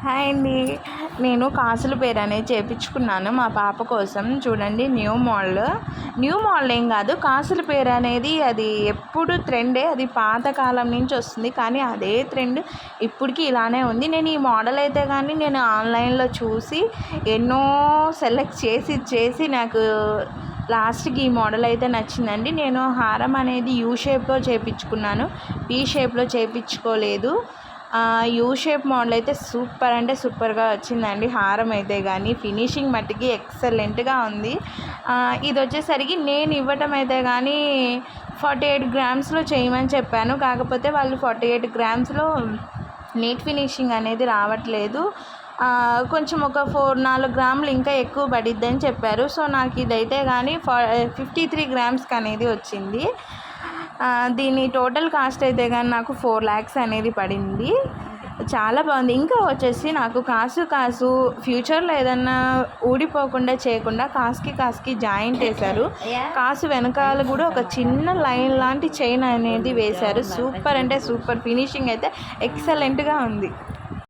Hi అండి. నేను కాసుల పేరు అనేది చేయించుకున్నాను మా పాప కోసం. చూడండి, న్యూ మోడల్ ఏం కాదు. కాసుల పేరు అనేది అది ఎప్పుడు ట్రెండే. అది పాతకాలం నుంచి వస్తుంది, కానీ అదే ట్రెండ్ ఇప్పటికీ ఇలానే ఉంది. నేను ఈ మోడల్ అయితే కానీ నేను ఆన్లైన్లో చూసి ఎన్నో సెలెక్ట్ చేసి నాకు లాస్ట్కి ఈ మోడల్ అయితే నచ్చిందండి. నేను హారం అనేది యూ షేప్లో చేయించుకున్నాను, పీ షేప్లో చేయించుకోలేదు. యూ షేప్ మోడల్ అయితే సూపర్ అంటే సూపర్గా వచ్చిందండి. హారం అయితే కానీ ఫినిషింగ్ మట్టికి ఎక్సలెంట్గా ఉంది. ఇది వచ్చేసరికి నేను ఇవ్వటం అయితే కానీ 48 గ్రామ్స్లో చేయమని చెప్పాను. కాకపోతే వాళ్ళు 48 గ్రామ్స్లో నీట్ ఫినిషింగ్ అనేది రావట్లేదు. కొంచెం ఒక 4 గ్రాములు ఇంకా ఎక్కువ పడిద్దని చెప్పారు. సో నాకు ఇదైతే కానీ 53 గ్రామ్స్కి అనేది వచ్చింది. దీని టోటల్ కాస్ట్ అయితే కానీ నాకు 4 lakhs అనేది పడింది. చాలా బాగుంది. ఇంకా వచ్చేసి నాకు కాసు ఫ్యూచర్లో ఏదన్నా ఊడిపోకుండా చేయకుండా కాసుకి జాయింట్ వేశారు. కాసు వెనకాల కూడా ఒక చిన్న లైన్ లాంటి చైన్ అనేది వేశారు. సూపర్ అంటే సూపర్. ఫినిషింగ్ అయితే ఎక్సలెంట్గా ఉంది.